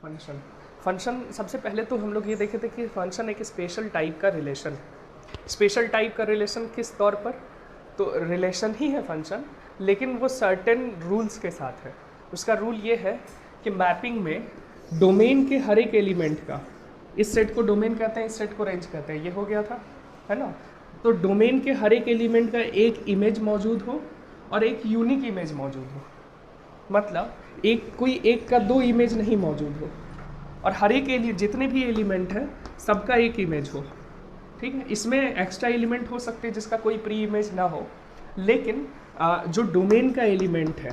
Function function सबसे पहले तो हम लोग ये देखे थे कि फंक्शन एक स्पेशल टाइप का रिलेशन है। स्पेशल टाइप का रिलेशन किस तौर पर? तो रिलेशन ही है फंक्शन, लेकिन वो सर्टेन रूल्स के साथ है। उसका रूल ये है कि मैपिंग में डोमेन के हर एक एलिमेंट का, इस सेट को डोमेन कहते हैं, इस सेट को रेंज कहते हैं, ये हो गया था, है ना। तो डोमेन के हर एक एलिमेंट का एक इमेज मौजूद हो और एक यूनिक इमेज मौजूद हो, मतलब एक का दो इमेज नहीं मौजूद हो, और हर एक जितने भी एलिमेंट हैं सबका एक इमेज हो, ठीक है। इसमें एक्स्ट्रा एलिमेंट हो सकते हैं जिसका कोई प्री इमेज ना हो, लेकिन जो डोमेन का एलिमेंट है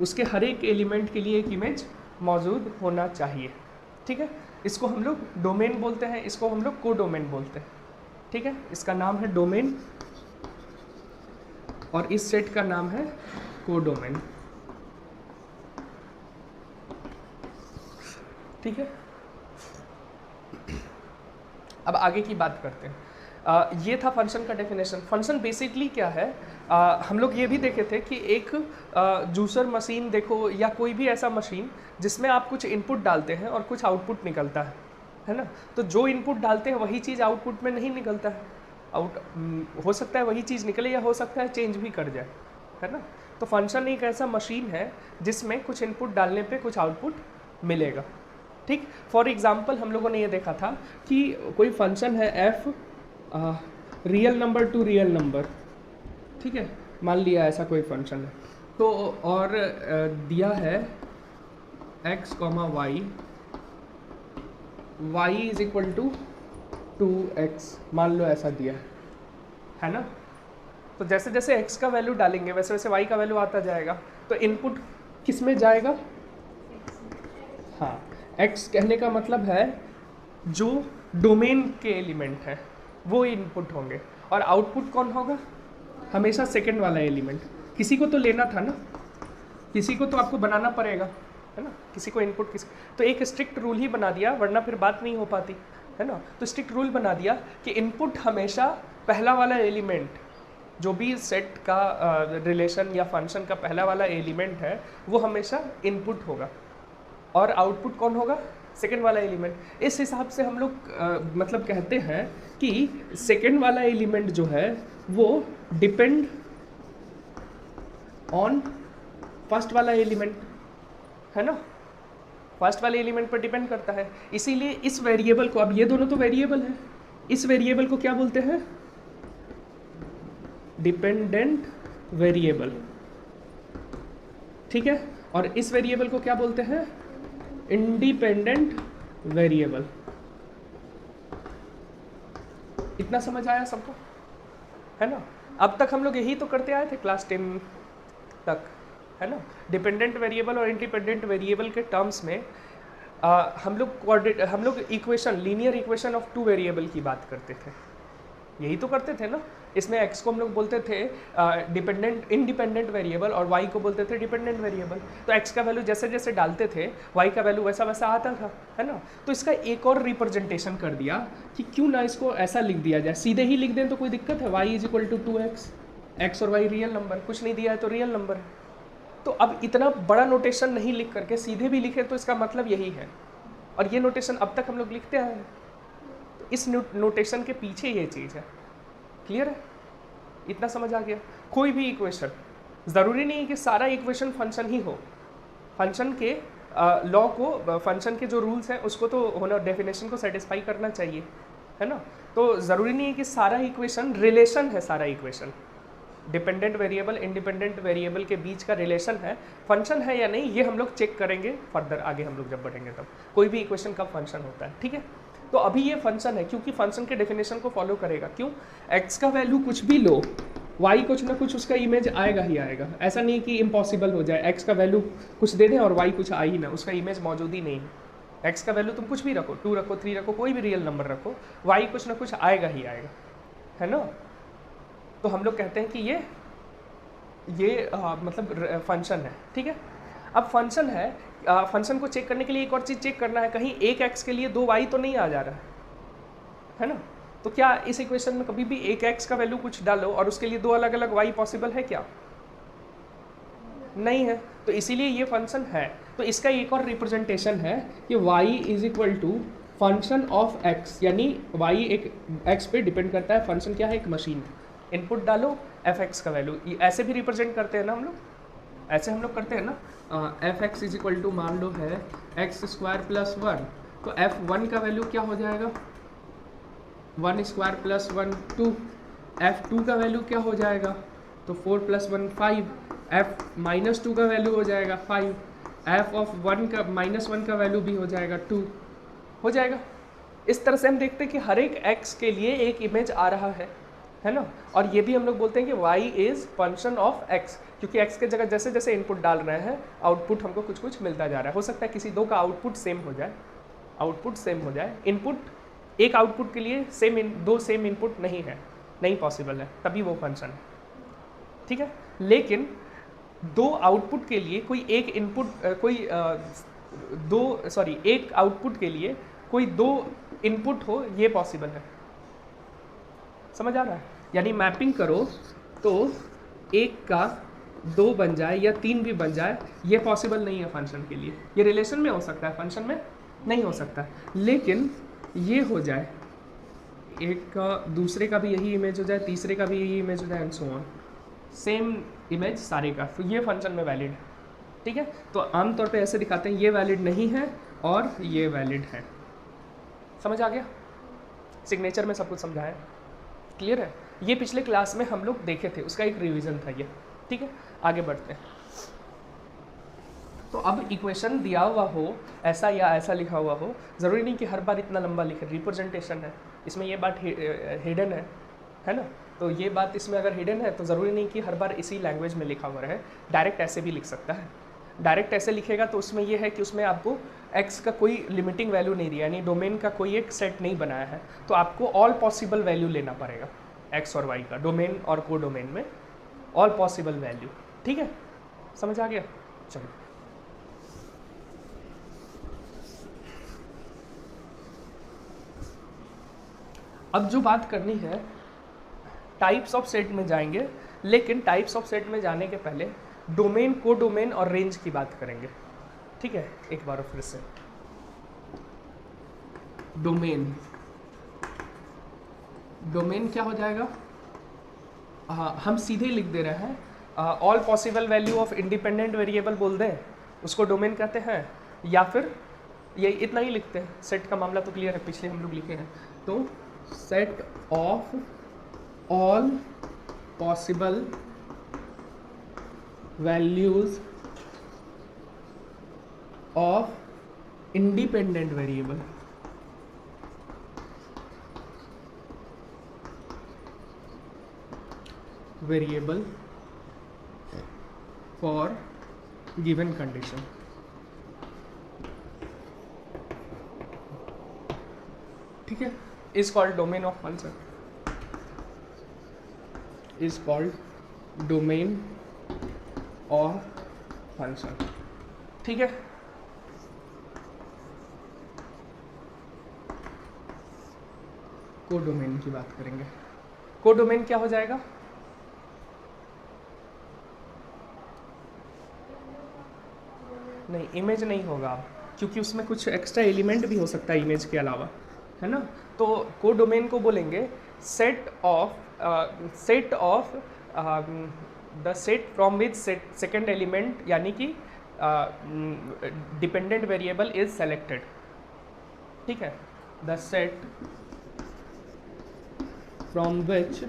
उसके हर एक एलिमेंट के लिए एक इमेज मौजूद होना चाहिए, ठीक है। इसको हम लोग डोमेन बोलते हैं, इसको हम लोग कोडोमेन बोलते हैं, ठीक है। इसका नाम है डोमेन और इस सेट का नाम है कोडोमेन, ठीक है। अब आगे की बात करते हैं। ये था फंक्शन का डेफिनेशन। फंक्शन बेसिकली क्या है? हम लोग ये भी देखे थे कि एक जूसर मशीन देखो, या कोई भी ऐसा मशीन जिसमें आप कुछ इनपुट डालते हैं और कुछ आउटपुट निकलता है ना। तो जो इनपुट डालते हैं वही चीज़ आउटपुट में नहीं निकलता है, हो सकता है वही चीज़ निकले या हो सकता है चेंज भी कर जाए, है ना। तो फंक्शन एक ऐसा मशीन है जिसमें कुछ इनपुट डालने पे कुछ आउटपुट मिलेगा, ठीक। फॉर एग्जाम्पल हम लोगों ने ये देखा था कि कोई फंक्शन है F real number two real number, ठीक है। मान लिया ऐसा कोई फंक्शन है, तो और दिया है x, y is equal to 2x, मान लो ऐसा दिया है ना। तो जैसे जैसे x का वैल्यू डालेंगे वैसे वैसे y का वैल्यू आता जाएगा। तो इनपुट किस में जाएगा? हाँ, x कहने का मतलब है जो डोमेन के एलिमेंट है वो इनपुट होंगे, और आउटपुट कौन होगा? हमेशा सेकंड वाला एलिमेंट। किसी को तो लेना था ना, किसी को तो आपको बनाना पड़ेगा, है ना। किसी को इनपुट तो एक स्ट्रिक्ट रूल ही बना दिया, वरना फिर बात नहीं हो पाती, है ना। तो स्ट्रिक्ट रूल बना दिया कि इनपुट हमेशा पहला वाला एलिमेंट, जो भी सेट का रिलेशन या फंक्शन का पहला वाला एलिमेंट है वो हमेशा इनपुट होगा, और आउटपुट कौन होगा? सेकेंड वाला एलिमेंट। इस हिसाब से हम लोग मतलब कहते हैं कि सेकेंड वाला एलिमेंट जो है वो डिपेंड ऑन फर्स्ट वाला एलिमेंट, है ना। फर्स्ट वाले एलिमेंट पर डिपेंड करता है। इसीलिए इस वेरिएबल को, अब ये दोनों तो वेरिएबल है, इस वेरिएबल को क्या बोलते हैं? डिपेंडेंट वेरिएबल, ठीक है। और इस वेरिएबल को क्या बोलते हैं? Independent variable. इतना समझ आया सबको, है ना। अब तक हम लोग यही तो करते आए थे क्लास 10 तक, है ना। डिपेंडेंट वेरिएबल और इंडिपेंडेंट वेरिएबल के टर्म्स में हम लोग equation, linear equation of two variable की बात करते थे, यही तो करते थे ना। इसमें x को हम लोग बोलते थे इंडिपेंडेंट वेरिएबल और y को बोलते थे डिपेंडेंट वेरिएबल। तो x का वैल्यू जैसे जैसे डालते थे y का वैल्यू वैसा वैसा आता था, है ना। तो इसका एक और रिप्रेजेंटेशन कर दिया कि क्यों ना इसको ऐसा लिख दिया जाए, सीधे ही लिख दें तो कोई दिक्कत है? y is equal to 2x, x और y रियल नंबर, कुछ नहीं दिया है तो रियल नंबर है। तो अब इतना बड़ा नोटेशन नहीं लिख करके सीधे भी लिखे तो इसका मतलब यही है, और ये नोटेशन अब तक हम लोग लिखते आए हैं। इस नोटेशन के पीछे ये चीज़ है, क्लियर है? इतना समझ आ गया? कोई भी इक्वेशन, ज़रूरी नहीं है कि सारा इक्वेशन फंक्शन ही हो, फंक्शन के लॉ को, फंक्शन के जो रूल्स हैं उसको तो होना, डेफिनेशन को सेटिस्फाई करना चाहिए, है ना। तो ज़रूरी नहीं है कि सारा इक्वेशन रिलेशन है, सारा equation dependent variable independent variable के बीच का रिलेशन है, फंक्शन है या नहीं, ये हम लोग चेक करेंगे फर्दर, आगे हम लोग जब बढ़ेंगे तब कोई भी इक्वेशन कब फंक्शन होता है, ठीक है। तो अभी ये फंक्शन है क्योंकि फंक्शन के डेफिनेशन को फॉलो करेगा। क्यों? x का वैल्यू कुछ भी लो, y कुछ ना कुछ उसका इमेज आएगा ही आएगा। ऐसा नहीं कि इम्पॉसिबल हो जाए, x का वैल्यू कुछ दे दें और y कुछ आ ही ना, उसका इमेज मौजूद ही नहीं है। x का वैल्यू तुम कुछ भी रखो, 2 रखो, 3 रखो, कोई भी रियल नंबर रखो, y कुछ ना कुछ आएगा ही आएगा, है ना। तो हम लोग कहते हैं कि ये मतलब फंक्शन है, ठीक है। अब फंक्शन है, फंक्शन को चेक करने के लिए एक और चीज़ चेक करना है, कहीं एक x के लिए 2y तो नहीं आ जा रहा है ना। तो क्या इस इक्वेशन में कभी भी एक x का वैल्यू कुछ डालो और उसके लिए 2 अलग अलग y पॉसिबल है क्या? नहीं है, तो इसीलिए ये फंक्शन है। तो इसका एक और रिप्रेजेंटेशन है कि y is equal to function of x, यानी y एक x पे डिपेंड करता है। फंक्शन क्या है? एक मशीन। इनपुट डालो, fx का वैल्यू, ऐसे भी रिप्रेजेंट करते हैं ना हम लोग, ऐसे हम लोग करते हैं ना। fx इज इक्वल टू मान लो है एक्स स्क्वायर प्लस वन, तो f1 का वैल्यू क्या हो जाएगा? 1 स्क्वायर प्लस 1 2, f2 का वैल्यू क्या हो जाएगा? तो 4 प्लस 1 5, f माइनस 2 का वैल्यू हो जाएगा 5, f ऑफ 1 का माइनस 1 का वैल्यू भी हो जाएगा 2, हो जाएगा। इस तरह से हम देखते हैं कि हर एक x के लिए एक इमेज आ रहा है ना। और ये भी हम लोग बोलते हैं कि y is function of x, क्योंकि x के जगह जैसे जैसे इनपुट डाल रहे हैं आउटपुट हमको कुछ कुछ मिलता जा रहा है। हो सकता है किसी दो का आउटपुट सेम हो जाए, आउटपुट सेम हो जाए। इनपुट एक आउटपुट के लिए दो सेम इनपुट नहीं है, नहीं पॉसिबल है, तभी वो फंक्शन है, ठीक है। लेकिन दो आउटपुट के लिए कोई एक इनपुट एक आउटपुट के लिए कोई दो इनपुट हो, ये पॉसिबल है। समझ आ रहा है? यानी मैपिंग करो तो एक का दो बन जाए या तीन भी बन जाए, ये पॉसिबल नहीं है फंक्शन के लिए। ये रिलेशन में हो सकता है, फंक्शन में नहीं हो सकता। लेकिन ये हो जाए, एक का दूसरे का भी यही इमेज हो जाए, तीसरे का भी यही इमेज हो जाए, and so on, same image सारे का, तो ये फंक्शन में वैलिड है, ठीक है। तो आमतौर पे ऐसे दिखाते हैं, ये वैलिड नहीं है और ये वैलिड है। समझ आ गया? सिग्नेचर में सब कुछ समझाया, क्लियर है? ये पिछले क्लास में हम लोग देखे थे, उसका एक रिवीजन था ये, ठीक है। आगे बढ़ते हैं। तो अब इक्वेशन दिया हुआ हो, ऐसा या ऐसा लिखा हुआ हो, ज़रूरी नहीं कि हर बार इतना लंबा लिखे, रिप्रेजेंटेशन है इसमें, ये बात हिडन है ना। तो ये बात इसमें अगर हिडन है तो ज़रूरी नहीं कि हर बार इसी लैंग्वेज में लिखा हुआ रहे, डायरेक्ट ऐसे भी लिख सकता है। डायरेक्ट ऐसे लिखेगा तो उसमें ये है कि उसमें आपको x का कोई लिमिटिंग वैल्यू नहीं दिया, यानी डोमेन का कोई एक सेट नहीं बनाया है, तो आपको ऑल पॉसिबल वैल्यू लेना पड़ेगा x और y का, डोमेन और को डोमेन में ऑल पॉसिबल वैल्यू, ठीक है। समझ आ गया? चलो अब जो बात करनी है, टाइप्स ऑफ सेट में जाएंगे, लेकिन टाइप्स ऑफ सेट में जाने के पहले डोमेन, को डोमेन और रेंज की बात करेंगे, ठीक है। एक बार फिर से डोमेन, डोमेन क्या हो जाएगा? हम सीधे लिख दे रहे हैं, all possible value of independent variable बोल दें, उसको डोमेन कहते हैं, या फिर ये इतना ही लिखते हैं। सेट का मामला तो क्लियर है, पिछले हम लोग लिखे हैं। तो set of all possible values of independent variable, variable for given condition, ठीक है, is called domain of function, is called domain of function, ठीक है। को डोमेन की बात करेंगे। को डोमेन क्या हो जाएगा? नहीं, इमेज नहीं होगा, क्योंकि उसमें कुछ एक्स्ट्रा एलिमेंट भी हो सकता है इमेज के अलावा, है ना। तो को डोमेन को बोलेंगे set of the set from which second element, यानी कि डिपेंडेंट वेरिएबल इज सेलेक्टेड, ठीक है। The set from which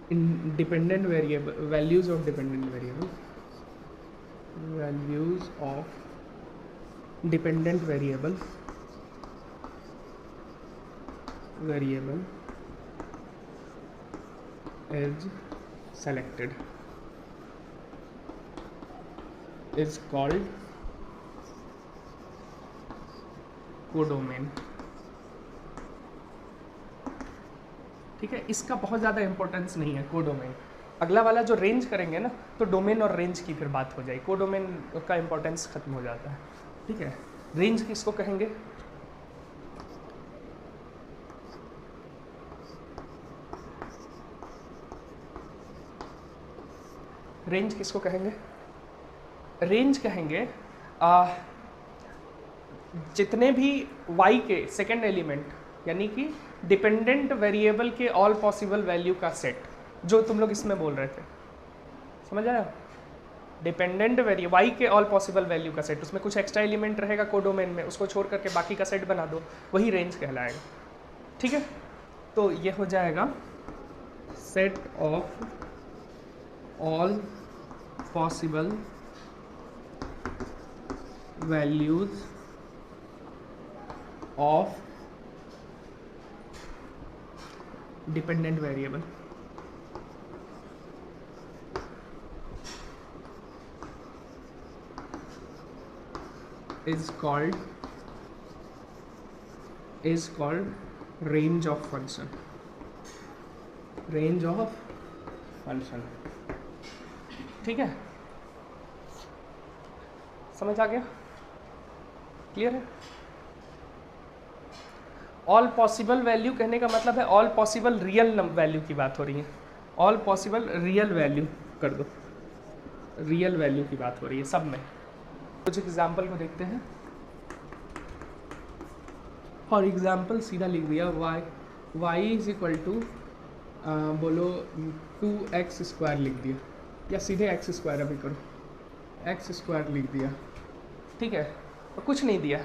independent variable values of dependent variable, values of dependent variable is selected is called codomain, ठीक है। इसका बहुत ज़्यादा importance नहीं है को डोमेन। अगला वाला जो रेंज करेंगे ना, तो डोमेन और रेंज की फिर बात हो जाएगी, को डोमेन का इंपॉर्टेंस खत्म हो जाता है, ठीक है। रेंज किसको कहेंगे? रेंज किसको कहेंगे? रेंज कहेंगे जितने भी y के सेकेंड एलिमेंट यानी कि डिपेंडेंट वेरिएबल के ऑल पॉसिबल वैल्यू का सेट, जो तुम लोग इसमें बोल रहे थे, समझ आया? डिपेंडेंट वेरिएबल y के ऑल पॉसिबल वैल्यू का सेट, उसमें कुछ एक्स्ट्रा एलिमेंट रहेगा कोडोमेन में, उसको छोड़ करके बाकी का सेट बना दो, वही रेंज कहलाएगा। ठीक है, तो ये हो जाएगा set of all possible values of dependent variable. is called range of function, range of function। ठीक है, समझ आ गया? क्लियर है? ऑल पॉसिबल वैल्यू कहने का मतलब है ऑल पॉसिबल रियल वैल्यू की बात हो रही है। ऑल पॉसिबल रियल वैल्यू कर दो, रियल वैल्यू की बात हो रही है सब में। कुछ एग्जाम्पल को देखते हैं। फॉर एग्जाम्पल सीधा लिख दिया y इज इक्वल टू बोलो 2x² लिख दिया, या सीधे x² अभी करो, x² लिख दिया। ठीक है, तो कुछ नहीं दिया,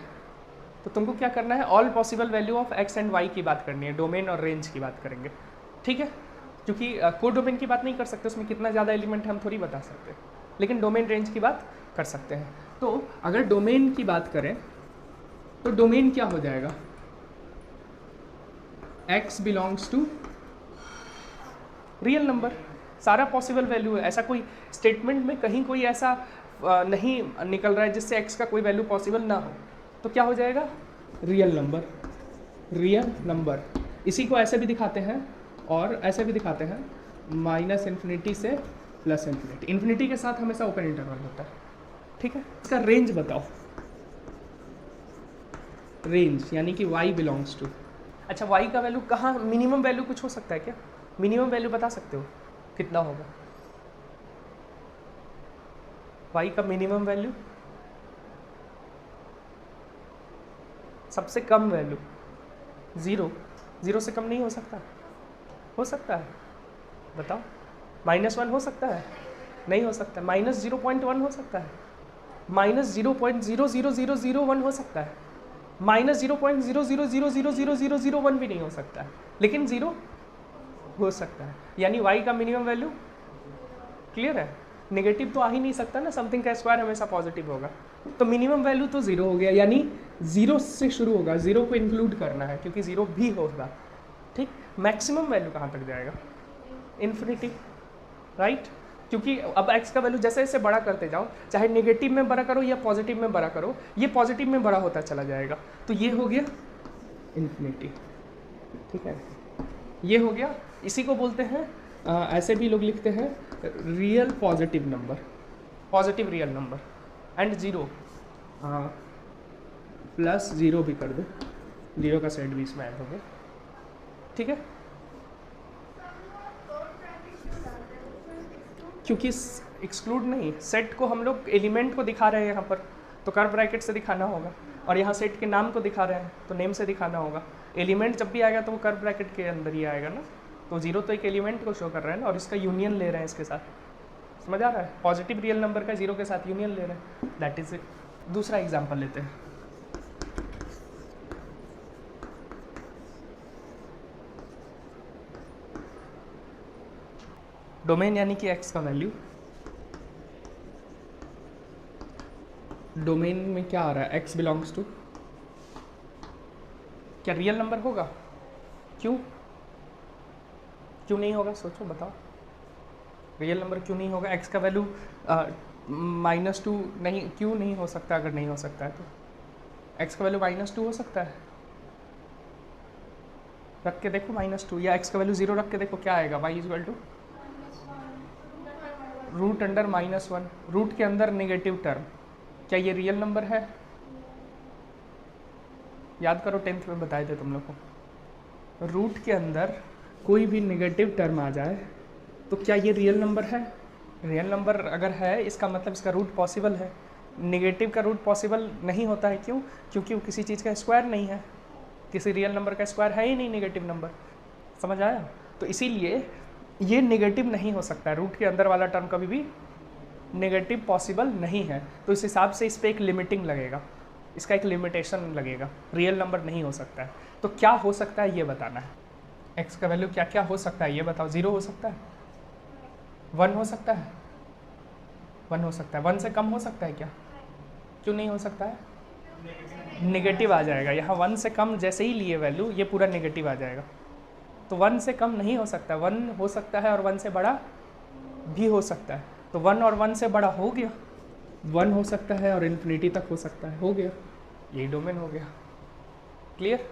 तो तुमको क्या करना है? All possible value of x and y की बात करनी है, डोमेन और रेंज की बात करेंगे। ठीक है, क्योंकि कोड डोमेन की बात नहीं कर सकते, उसमें कितना ज़्यादा एलिमेंट है हम थोड़ी बता सकते, लेकिन डोमेन रेंज की बात कर सकते हैं। तो अगर डोमेन की बात करें तो डोमेन क्या हो जाएगा? x belongs to real number, सारा पॉसिबल वैल्यू है। ऐसा कोई स्टेटमेंट में कहीं कोई ऐसा नहीं निकल रहा है जिससे x का कोई वैल्यू पॉसिबल ना हो, तो क्या हो जाएगा? Real number, real number. इसी को ऐसे भी दिखाते हैं और ऐसे भी दिखाते हैं, -∞ से +∞। इन्फिनिटी के साथ हमेशा ओपन इंटरवल होता है। ठीक है, इसका रेंज बताओ। रेंज यानी कि y बिलोंग्स टू, अच्छा y का वैल्यू कहाँ, मिनिमम वैल्यू कुछ हो सकता है क्या? मिनिमम वैल्यू बता सकते हो कितना होगा? y का मिनिमम वैल्यू, सबसे कम वैल्यू 0, 0 से कम नहीं हो सकता? हो सकता है, बताओ। -1 हो सकता है? नहीं हो सकता। -0.1 हो सकता है? -0.00001 हो सकता है? -0.0000001 भी नहीं हो सकता है, लेकिन 0 हो सकता है। यानी y का मिनिमम वैल्यू क्लियर है, नेगेटिव तो आ ही नहीं सकता ना, समथिंग का स्क्वायर हमेशा पॉजिटिव होगा, तो मिनिमम वैल्यू तो 0 हो गया, यानी 0 से शुरू होगा, 0 को इंक्लूड करना है क्योंकि 0 भी होगा। ठीक, मैक्सिमम वैल्यू कहाँ तक जाएगा? Infinity, right? क्योंकि अब x का वैल्यू जैसे जैसे बड़ा करते जाओ, चाहे नेगेटिव में बड़ा करो या पॉजिटिव में बड़ा करो, ये पॉजिटिव में बड़ा होता चला जाएगा, तो ये हो गया इन्फिनिटी। ठीक है, ये हो गया। इसी को बोलते हैं ऐसे भी लोग लिखते हैं real positive number, positive real number. And 0 +0 भी कर दो, 0 का सेट भी इसमें ऐड हो गया। ठीक है, क्योंकि एक्सक्लूड नहीं, सेट को हम लोग एलिमेंट को दिखा रहे हैं यहाँ पर, तो कर्व ब्रैकेट से दिखाना होगा, और यहाँ सेट के नाम को दिखा रहे हैं तो नेम से दिखाना होगा। एलिमेंट जब भी आएगा तो वो कर्व ब्रैकेट के अंदर ही आएगा ना, तो 0 तो एक एलिमेंट को शो कर रहा है ना, और इसका यूनियन ले रहे हैं इसके साथ। समझ आ रहा है? पॉजिटिव रियल नंबर का 0 के साथ यूनियन ले रहे हैं, दैट इज इट। दूसरा एग्जाम्पल लेते हैं। डोमेन यानी कि x का वैल्यू, डोमेन में क्या आ रहा है? x बिलोंग्स टू, क्या रियल नंबर होगा? क्यों नहीं होगा? सोचो, बताओ, रियल नंबर क्यों नहीं होगा? x का वैल्यू -2 नहीं, क्यों नहीं हो सकता? अगर नहीं हो सकता है तो x का वैल्यू -2 हो सकता है? रख के देखो -2, या x का वैल्यू 0 रख के देखो क्या आएगा? y equal to root under -1, रूट के अंदर नेगेटिव टर्म, क्या ये रियल नंबर है? याद करो, 10th में बताए थे तुम लोग को, रूट के अंदर कोई भी नेगेटिव टर्म आ जाए तो क्या ये रियल नंबर है? रियल नंबर अगर है इसका मतलब इसका रूट पॉसिबल है। नेगेटिव का रूट पॉसिबल नहीं होता है, क्यों? क्योंकि वो किसी चीज़ का स्क्वायर नहीं है, किसी रियल नंबर का स्क्वायर है ही नहीं नेगेटिव नंबर। समझ आया? तो इसीलिए ये नेगेटिव नहीं हो सकता है, रूट के अंदर वाला टर्म कभी भी नेगेटिव पॉसिबल नहीं है। तो इस हिसाब से इस पर एक लिमिटिंग लगेगा, इसका एक लिमिटेशन लगेगा, रियल नंबर नहीं हो सकता है। तो क्या हो सकता है ये बताना है। एक्स का वैल्यू क्या क्या हो सकता है ये बताओ। 0 हो सकता है, 1 हो सकता है, 1 हो सकता है, 1 से कम हो सकता है क्या? क्यों नहीं हो सकता है? नेगेटिव आ जाएगा यहाँ। 1 से कम जैसे ही लिए वैल्यू ये पूरा नेगेटिव आ जाएगा। तो 1 से कम नहीं हो सकता, 1 हो सकता है और 1 से बड़ा भी हो सकता है। तो 1 और 1 से बड़ा हो गया, 1 हो सकता है और इन्फिनिटी तक हो सकता है, हो गया, यही डोमेन हो गया। क्लियर?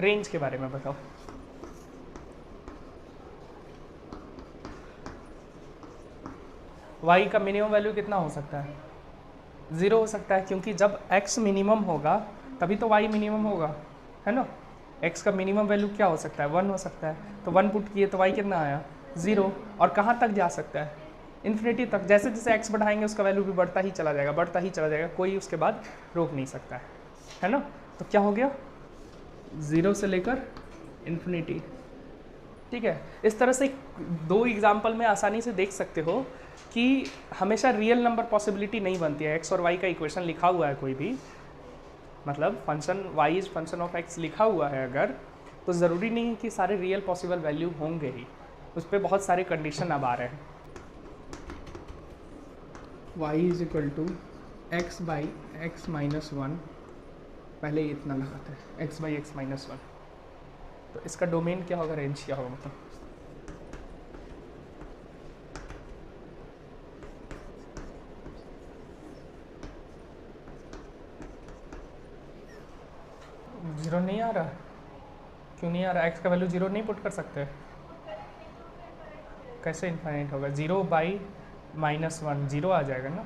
रेंज के बारे में बताओ। y का मिनिमम वैल्यू कितना हो सकता है? 0 हो सकता है, क्योंकि जब x मिनिमम होगा तभी तो y मिनिमम होगा, है ना। x का मिनिमम वैल्यू क्या हो सकता है? 1 हो सकता है। तो 1 पुट किए तो y कितना आया? 0। और कहाँ तक जा सकता है? इन्फिनिटी तक। जैसे जैसे x बढ़ाएंगे उसका वैल्यू भी बढ़ता ही चला जाएगा, बढ़ता ही चला जाएगा, कोई उसके बाद रोक नहीं सकता है ना। तो क्या हो गया? 0 से लेकर इन्फिनिटी। ठीक है, इस तरह से 2 एग्जाम्पल में आसानी से देख सकते हो कि हमेशा रियल नंबर पॉसिबिलिटी नहीं बनती है। x और y का इक्वेशन लिखा हुआ है कोई भी, मतलब function y is function of x लिखा हुआ है अगर, तो ज़रूरी नहीं है कि सारे रियल पॉसिबल वैल्यू होंगे ही, उस पर बहुत सारे कंडीशन अब आ रहे हैं। y is equal to x by x minus 1, पहले इतना लगाते हैं, x बाई एक्स माइनस 1। तो इसका डोमेन क्या होगा, रेंज क्या होगा, मतलब जीरो नहीं आ रहा? क्यों नहीं आ रहा? x का वैल्यू 0 नहीं पुट कर सकते? कैसे इन्फाइनाइट होगा? 0 बाई माइनस 1 0 आ जाएगा ना,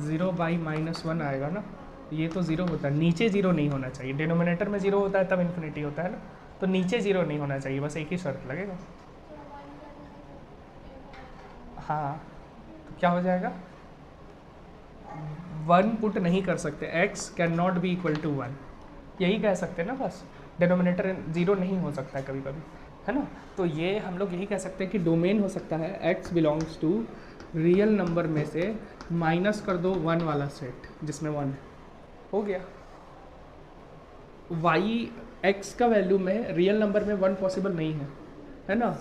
0 बाई माइनस 1 आएगा ना। ये तो 0 होता है, नीचे 0 नहीं होना चाहिए। डिनोमिनेटर में 0 होता है तब इन्फिनिटी होता है ना, तो नीचे 0 नहीं होना चाहिए, बस एक ही शर्त लगेगा। हाँ, तो क्या हो जाएगा? 1 पुट नहीं कर सकते, x can not be equal to 1, यही कह सकते हैं ना बस। डिनोमिनेटर 0 नहीं हो सकता है कभी कभी, है ना। तो ये हम लोग यही कह सकते हैं कि डोमेन हो सकता है x belongs to real number में से माइनस कर दो 1 वाला सेट जिसमें 1 है, हो गया। y x का वैल्यू में रियल नंबर में 1 पॉसिबल नहीं है ना।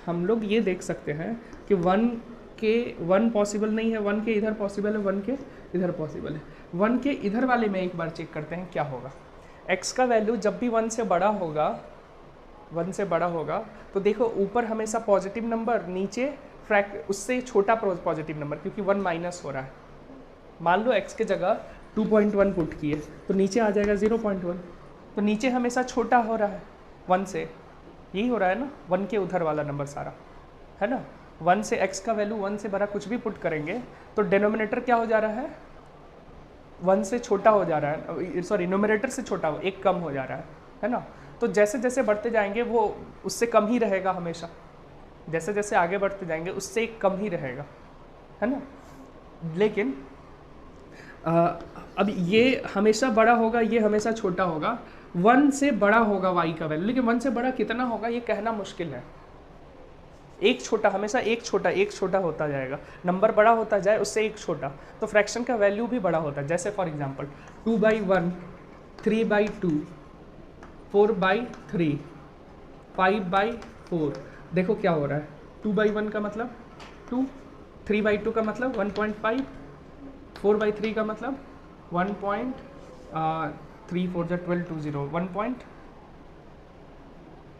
हम लोग ये देख सकते हैं कि 1 पॉसिबल नहीं है, 1 के इधर पॉसिबल है, 1 के इधर पॉसिबल है। 1 के इधर वाले में एक बार चेक करते हैं क्या होगा। x का वैल्यू जब भी 1 से बड़ा होगा, 1 से बड़ा होगा, तो देखो ऊपर हमेशा पॉजिटिव नंबर, नीचे उससे छोटा पॉजिटिव नंबर, क्योंकि 1 माइनस हो रहा है। मान लो x के जगह 2.1 पुट किए तो नीचे आ जाएगा 0.1, तो नीचे हमेशा छोटा हो रहा है 1 से, यही हो रहा है ना, 1 के उधर वाला नंबर सारा, है ना। 1 से x का वैल्यू 1 से बड़ा कुछ भी पुट करेंगे तो डिनोमिनेटर क्या हो जा रहा है? 1 से छोटा हो जा रहा है, सॉरी न्यूमरेटर से छोटा हो, एक कम हो जा रहा है ना। तो जैसे जैसे बढ़ते जाएंगे वो उससे कम ही रहेगा हमेशा, जैसे जैसे आगे बढ़ते जाएंगे उससे एक कम ही रहेगा, है ना। लेकिन अब ये हमेशा बड़ा होगा, ये हमेशा छोटा होगा। 1 से बड़ा होगा y का वैल्यू, लेकिन 1 से बड़ा कितना होगा ये कहना मुश्किल है। एक छोटा, हमेशा एक छोटा होता जाएगा, नंबर बड़ा होता जाए उससे एक छोटा, तो फ्रैक्शन का वैल्यू भी बड़ा होता है। जैसे फॉर एग्जांपल 2/1, 3/2, 4/3, 5/4। देखो क्या हो रहा है, 2/1 का मतलब 2, 3/2 का मतलब 1.5, 4/3 का मतलब 1.3 4 12 20 1 पॉइंट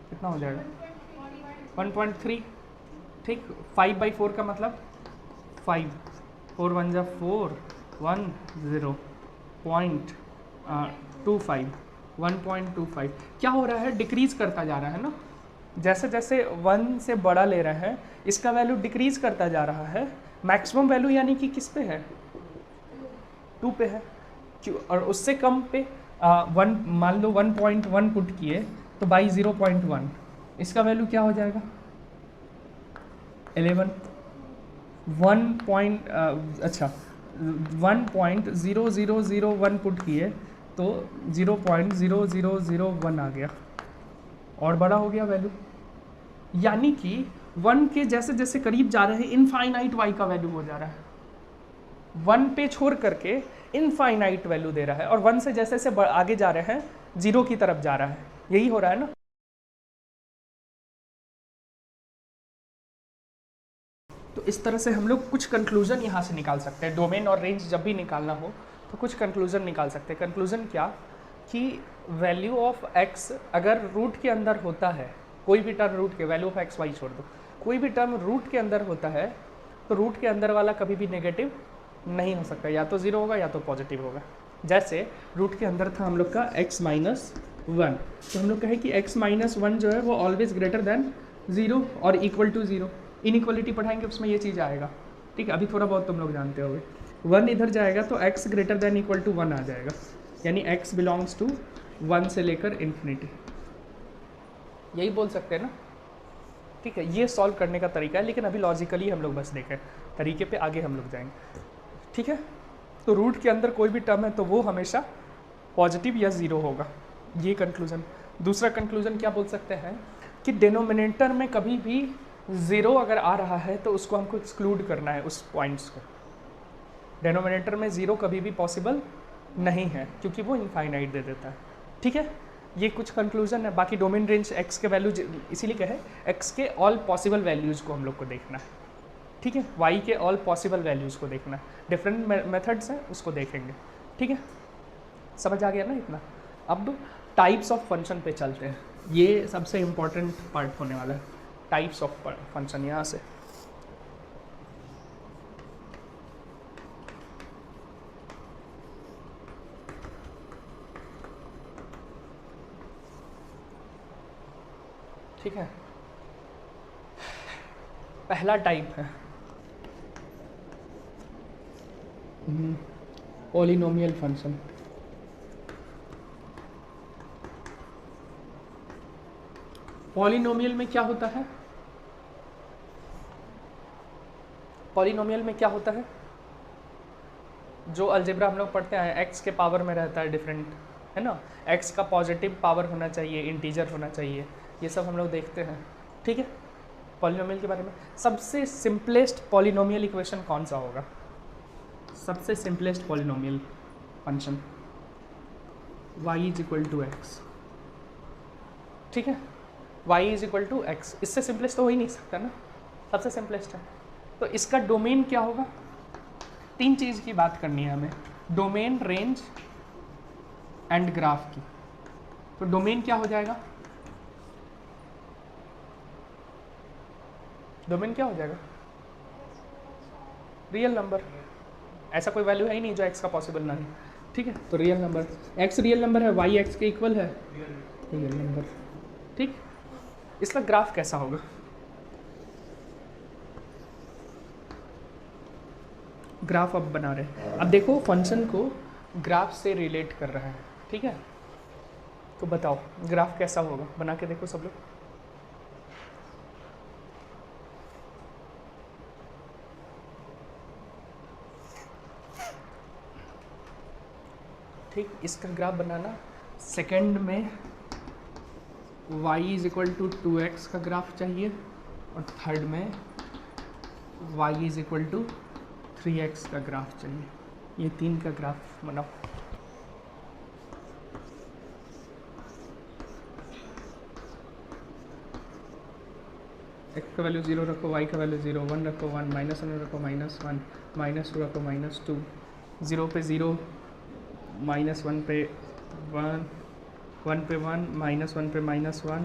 कितना हो जाएगा 1.3, ठीक। 5/4 का मतलब 5, 4 1 जा 4, 1 0.25, 1.25। क्या हो रहा है, डिक्रीज करता जा रहा है ना। जैसे जैसे 1 से बड़ा ले रहे हैं इसका वैल्यू डिक्रीज करता जा रहा है। मैक्सिमम वैल्यू यानी कि किस पे है, 2 पे है, और उससे कम पे 1, मान लो 1.1 पुट किए तो बाई 0.1 इसका वैल्यू क्या हो जाएगा 11, अच्छा 1.0001 पुट किए तो 0.0001 आ गया और बड़ा हो गया वैल्यू, यानी कि 1 के जैसे जैसे करीब जा रहे हैं इनफाइनाइट y का वैल्यू हो जा रहा है, 1 पे छोड़ करके इनफाइनाइट वैल्यू दे रहा है, और 1 से जैसे जैसे आगे जा रहे हैं 0 की तरफ जा रहा है, यही हो रहा है ना। तो इस तरह से हम लोग कुछ कंक्लूजन यहाँ से निकाल सकते हैं, डोमेन और रेंज जब भी निकालना हो तो कुछ कंक्लूजन निकाल सकते हैं। कंक्लूजन क्या, कि वैल्यू ऑफ x अगर रूट के अंदर होता है, कोई भी टर्म रूट के, वैल्यू ऑफ x y छोड़ दो, कोई भी टर्म रूट के अंदर होता है तो रूट के अंदर वाला कभी भी नेगेटिव नहीं हो सकता, या तो ज़ीरो होगा या तो पॉजिटिव होगा। जैसे रूट के अंदर था हम लोग का x माइनस 1, तो हम लोग कहें कि x माइनस 1 जो है वो ऑलवेज ग्रेटर देन 0 और इक्वल टू 0। इनइक्वालिटी पढ़ाएंगे उसमें ये चीज़ आएगा, ठीक है, अभी थोड़ा बहुत तुम लोग जानते होगे। 1 इधर जाएगा तो x greater than equal to 1 आ जाएगा, यानी x बिलोंग्स टू 1 से लेकर इन्फिनिटी, यही बोल सकते हैं ना, ठीक है। ये सॉल्व करने का तरीका है, लेकिन अभी लॉजिकली हम लोग बस देखें, तरीके पे आगे हम लोग जाएंगे, ठीक है। तो रूट के अंदर कोई भी टर्म है तो वो हमेशा पॉजिटिव या ज़ीरो होगा, ये कंक्लूजन। दूसरा कंक्लूजन क्या बोल सकते हैं कि डिनोमिनेटर में कभी भी ज़ीरो अगर आ रहा है तो उसको हमको एक्सक्लूड करना है, उस पॉइंट्स को। डिनोमिनेटर में ज़ीरो कभी भी पॉसिबल नहीं है क्योंकि वो इनफाइनाइट दे देता है, ठीक है। ये कुछ कंक्लूजन है। बाकी डोमेन रेंज x के वैल्यू इसीलिए कहे x के ऑल पॉसिबल वैल्यूज़ को हम लोग को देखना है, ठीक है, y के ऑल पॉसिबल वैल्यूज़ को देखना है। डिफरेंट मेथड्स हैं उसको देखेंगे, ठीक है, समझ आ गया ना इतना। अब टाइप्स ऑफ फंक्शन पे चलते हैं, ये सबसे इम्पॉर्टेंट पार्ट होने वाला है, टाइप्स ऑफ फंक्शन। यहाँ से ठीक है, पहला टाइप है पॉलिनोमियल फंक्शन। पॉलिनोमियल में क्या होता है, पॉलिनोमियल में क्या होता है, जो अलजेब्रा हम लोग पढ़ते हैं, x के पावर में रहता है डिफरेंट, है ना, x का पॉजिटिव पावर होना चाहिए, इंटीजर होना चाहिए, ये सब हम लोग देखते हैं, ठीक है। पॉलिनोमियल के बारे में सबसे सिंपलेस्ट पॉलिनोमियल इक्वेशन कौन सा होगा, सबसे simplest polynomial function y is equal to x, ठीक है, y is equal to x, इससे सिंपलेस्ट तो हो ही नहीं सकता ना, सबसे सिंपलेस्ट है। तो इसका डोमेन क्या होगा, तीन चीज़ की बात करनी है हमें, डोमेन, रेंज एंड ग्राफ की। तो डोमेन क्या हो जाएगा, डोमेन क्या हो जाएगा, रियल नंबर, ऐसा कोई वैल्यू है ही नहीं जो x का पॉसिबल ना है, ठीक है। तो real number, x real number है, y x के इक्वल है, रियल नंबर, ठीक। इसका ग्राफ कैसा होगा, ग्राफ अब बना रहे हैं, अब देखो फंक्शन को ग्राफ से रिलेट कर रहा है, ठीक है। तो बताओ ग्राफ कैसा होगा, बना के देखो सब लोग। ठीक, इसका ग्राफ बनाना, सेकंड में y is equal to 2x का ग्राफ चाहिए, और थर्ड में y is equal to 3x का ग्राफ चाहिए। ये तीन का ग्राफ बनाओ। x का वैल्यू 0 रखो, y का वैल्यू 0, 1 रखो 1, -1 रखो -1, -2 रखो -2, 0 पे 0, -1 पे 1, 1 पे 1, -1 पे -1,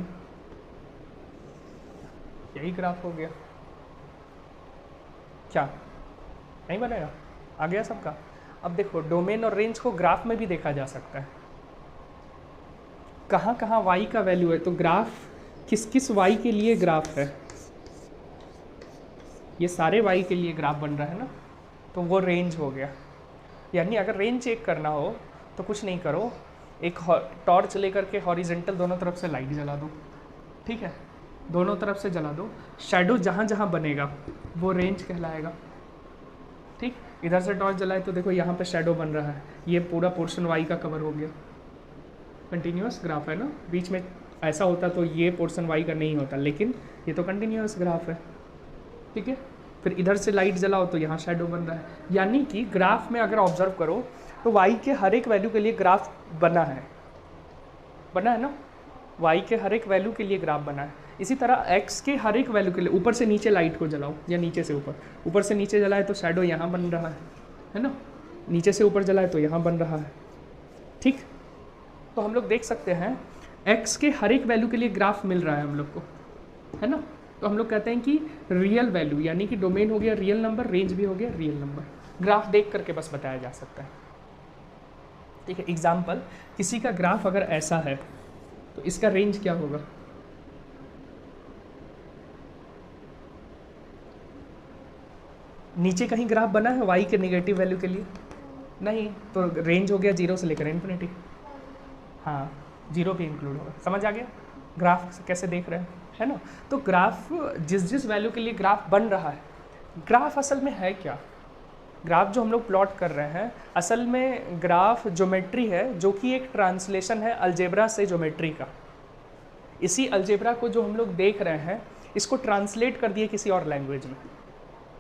यही ग्राफ हो गया। क्या नहीं बनेगा, आ गया सबका। अब देखो डोमेन और रेंज को ग्राफ में भी देखा जा सकता है, कहाँ कहाँ y का वैल्यू है, तो ग्राफ किस किस y के लिए ग्राफ है, ये सारे y के लिए ग्राफ बन रहा है ना, तो वो रेंज हो गया। यानी अगर रेंज चेक करना हो तो कुछ नहीं करो, एक टॉर्च लेकर के हॉरिजेंटल दोनों तरफ से लाइट जला दो, ठीक है, दोनों तरफ से जला दो, शैडो जहाँ जहाँ बनेगा वो रेंज कहलाएगा। ठीक, इधर से टॉर्च जलाए तो देखो यहाँ पे शेडो बन रहा है, ये पूरा पोर्शन वाई का कवर हो गया। कंटिन्यूस ग्राफ है ना, बीच में ऐसा होता तो ये पोर्शन वाई का नहीं होता, लेकिन ये तो कंटिन्यूस ग्राफ है। ठीक है, फिर इधर से लाइट जलाओ तो यहाँ शेडो बन रहा है। यानी कि ग्राफ में अगर ऑब्जर्व करो तो वाई के हर एक वैल्यू के लिए ग्राफ बना है ना, वाई के हर एक वैल्यू के लिए ग्राफ बना है। इसी तरह एक्स के हर एक वैल्यू के लिए ऊपर से नीचे लाइट को जलाओ या नीचे से ऊपर से नीचे जलाए तो शैडो यहाँ बन रहा है ना, नीचे से ऊपर जलाए तो यहाँ बन रहा है। ठीक, तो हम लोग देख सकते हैं एक्स के हर एक वैल्यू के लिए ग्राफ मिल रहा है हम लोग को, है ना। तो हम लोग कहते हैं कि रियल वैल्यू, यानी कि डोमेन हो गया रियल नंबर, रेंज भी हो गया रियल नंबर, ग्राफ देख करके बस बताया जा सकता है। ठीक है, एग्जाम्पल, किसी का ग्राफ अगर ऐसा है तो इसका रेंज क्या होगा? नीचे कहीं ग्राफ बना है वाई के नेगेटिव वैल्यू के लिए? नहीं, तो रेंज हो गया 0 से लेकर इन्फिनिटी। हाँ, 0 भी इंक्लूड होगा। समझ आ गया ग्राफ कैसे देख रहे हैं, है ना। तो ग्राफ जिस वैल्यू के लिए ग्राफ बन रहा है, ग्राफ असल में है क्या? ग्राफ जो हम लोग प्लॉट कर रहे हैं असल में ग्राफ ज्योमेट्री है, जो कि एक ट्रांसलेशन है अलजेब्रा से ज्योमेट्री का। इसी अलजेब्रा को जो हम लोग देख रहे हैं इसको ट्रांसलेट कर दिए किसी और लैंग्वेज में।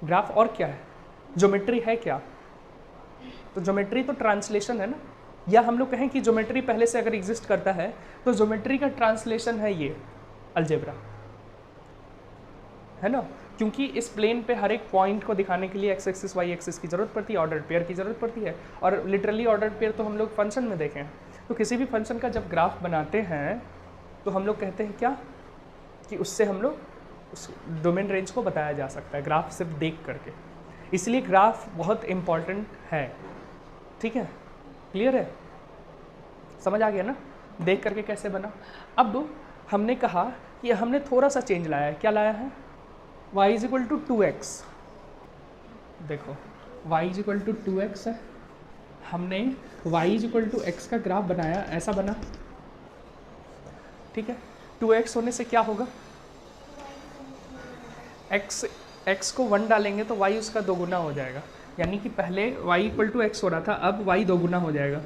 ग्राफ और क्या है? ज्योमेट्री है क्या? तो ज्योमेट्री तो ट्रांसलेशन है ना, या हम लोग कहें कि ज्योमेट्री पहले से अगर एग्जिस्ट करता है तो ज्योमेट्री का ट्रांसलेशन है ये अलजेब्रा, है ना। क्योंकि इस प्लेन पे हर एक पॉइंट को दिखाने के लिए एक्स एक्सिस वाई एक्सिस की ज़रूरत पड़ती है, ऑर्डर पेयर की ज़रूरत पड़ती है, और लिटरली ऑर्डर पेयर तो हम लोग फंक्शन में देखें। तो किसी भी फंक्शन का जब ग्राफ बनाते हैं तो हम लोग कहते हैं क्या, कि उससे हम लोग उस डोमेन रेंज को बताया जा सकता है ग्राफ सिर्फ देख करके। इसलिए ग्राफ बहुत इम्पॉर्टेंट है। ठीक है, क्लियर है, समझ आ गया ना देख करके कैसे बना। अब हमने कहा कि हमने थोड़ा सा चेंज लाया है। क्या लाया है? y is equal to 2x। देखो y is equal to 2x है, हमने y is equal to x का ग्राफ बनाया, ऐसा बना। ठीक है, 2x होने से क्या होगा? x को 1 डालेंगे तो y उसका दोगुना हो जाएगा, यानी कि पहले y इक्वल टू एक्स हो रहा था, अब y दोगुना हो जाएगा।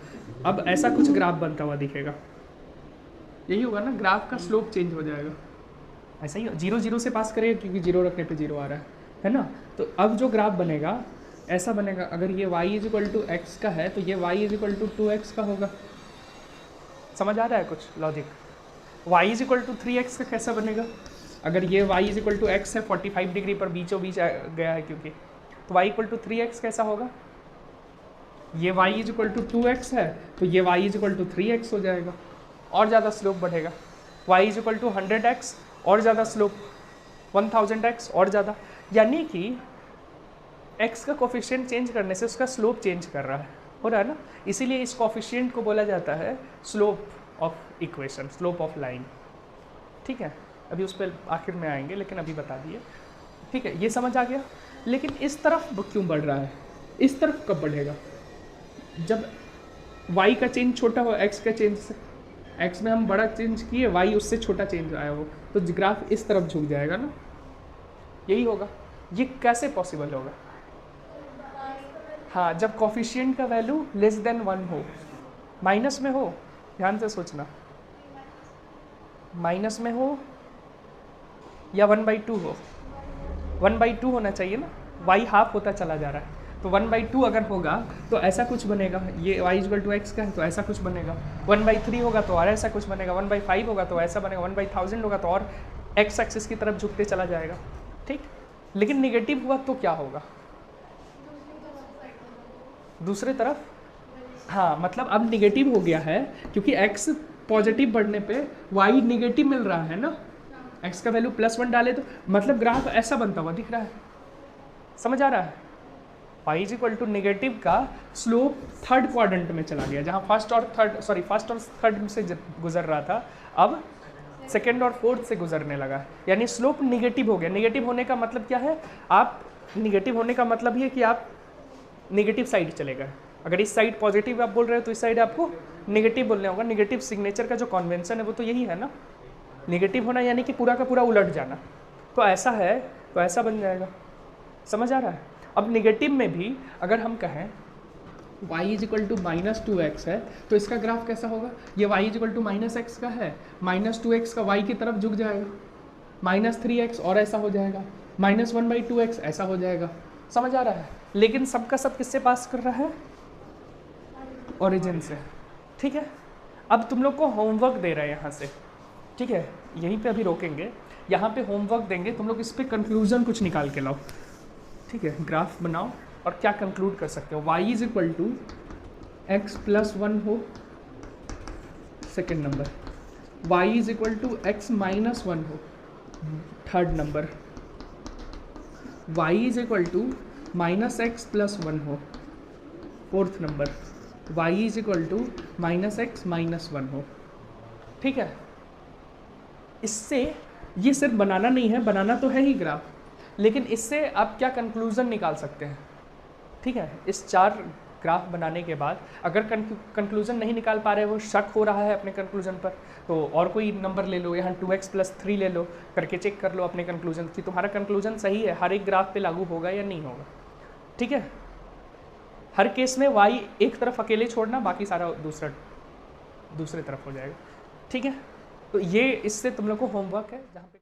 अब ऐसा कुछ ग्राफ बनता हुआ दिखेगा, यही होगा ना, ग्राफ का स्लोप चेंज हो जाएगा। ऐसा ही 0 0 से पास करेगा क्योंकि 0 रखने पे 0 आ रहा है ना। तो अब जो ग्राफ बनेगा ऐसा बनेगा, अगर ये y is equal to x का है तो ये y is equal to 2x का होगा। समझ आ रहा है कुछ logic? y is equal to 3x का कैसा बनेगा? अगर ये y is equal to x है, 45 डिग्री पर बीचों बीच गया है क्योंकि, तो y इक्वल टू 3x कैसा होगा? ये y is equal to 2x है तो ये y is equal to 3x हो जाएगा, और ज़्यादा स्लोप बढ़ेगा। y is equal to 100x, और ज़्यादा स्लोप 1000x, और ज़्यादा। यानी कि x का कोफिशिएंट चेंज करने से उसका स्लोप चेंज कर रहा है, हो रहा है ना। इसीलिए इस कोफिशिएंट को बोला जाता है slope of equation, slope of line. ठीक है, अभी उस पर आखिर में आएंगे, लेकिन अभी बता दिए। ठीक है, ये समझ आ गया। लेकिन इस तरफ क्यों बढ़ रहा है? इस तरफ कब बढ़ेगा? जब y का चेंज छोटा हो x का चेंज से। x में हम बड़ा चेंज किए, y उससे छोटा चेंज आया हो, तो ग्राफ इस तरफ झुक जाएगा ना, यही होगा। ये कैसे पॉसिबल होगा? हाँ, जब कोफिशिएंट का वैल्यू लेस देन 1 हो, माइनस में हो, ध्यान से सोचना, माइनस में हो या 1/2 हो। 1/2 होना चाहिए ना, y हाफ होता चला जा रहा है, तो 1/2 अगर होगा तो ऐसा कुछ बनेगा। ये y इक्वल टू एक्स का है तो ऐसा कुछ बनेगा। 1/3 होगा तो और ऐसा कुछ बनेगा। 1/5 होगा तो ऐसा बनेगा। 1/1000 होगा तो और x एक्सिस की तरफ झुकते चला जाएगा। ठीक, लेकिन निगेटिव हुआ तो क्या होगा? दूसरे तरफ, हाँ, मतलब अब निगेटिव हो गया है क्योंकि x पॉजिटिव बढ़ने पे y निगेटिव मिल रहा है ना। x का वैल्यू +1 डाले तो मतलब ग्राफ ऐसा बनता हुआ दिख रहा है। समझ आ रहा है? y is equal to negative का स्लोप थर्ड क्वाड्रेंट में चला गया, जहाँ फर्स्ट और थर्ड से गुजर रहा था, अब सेकेंड और फोर्थ से गुजरने लगा, यानी स्लोप निगेटिव हो गया। निगेटिव होने का मतलब क्या है? आप निगेटिव होने का मतलब ये कि आप निगेटिव साइड चले गए। अगर इस साइड पॉजिटिव आप बोल रहे हो तो इस साइड आपको निगेटिव बोलना होगा। निगेटिव सिग्नेचर का जो कॉन्वेंशन है वो तो यही है ना, निगेटिव होना यानी कि पूरा का पूरा उलट जाना। तो ऐसा है तो ऐसा बन जाएगा। समझ आ रहा है? अब निगेटिव में भी अगर हम कहें y is equal to -2x है तो इसका ग्राफ कैसा होगा, ये y is equal to -x का है, -2x का y की तरफ झुक जाएगा, -3x और ऐसा हो जाएगा, -1/2x ऐसा हो जाएगा। समझ आ रहा है? लेकिन सबका सब किससे पास कर रहा है, ओरिजिन से। ठीक है, अब तुम लोग को होमवर्क दे रहे हैं यहाँ से, ठीक है, यहीं पे अभी रोकेंगे, यहाँ पे होमवर्क देंगे, तुम लोग इस पर कंक्लूजन कुछ निकाल के लाओ। ठीक है, ग्राफ बनाओ और क्या कंक्लूड कर सकते हो, y is equal to x plus 1 हो second number, y is equal to x minus 1 हो third number, y is equal to -x plus 1 हो fourth number, y is equal to -x minus 1 हो। ठीक है, इससे ये सिर्फ बनाना नहीं है, बनाना तो है ही ग्राफ, लेकिन इससे आप क्या कंक्लूजन निकाल सकते हैं। ठीक है, इस 4 ग्राफ बनाने के बाद अगर कंक्लूजन नहीं निकाल पा रहे हो, शक हो रहा है अपने कंक्लूजन पर, तो और कोई नंबर ले लो, यहाँ 2x प्लस 3 ले लो, करके चेक कर लो अपने कंक्लूजन कि तुम्हारा कंक्लूजन सही है, हर एक ग्राफ पे लागू होगा या नहीं होगा। ठीक है, हर केस में y एक तरफ अकेले छोड़ना, बाकी सारा दूसरे तरफ हो जाएगा। ठीक है, तो ये इससे तुम लोग को होमवर्क है जहाँ पे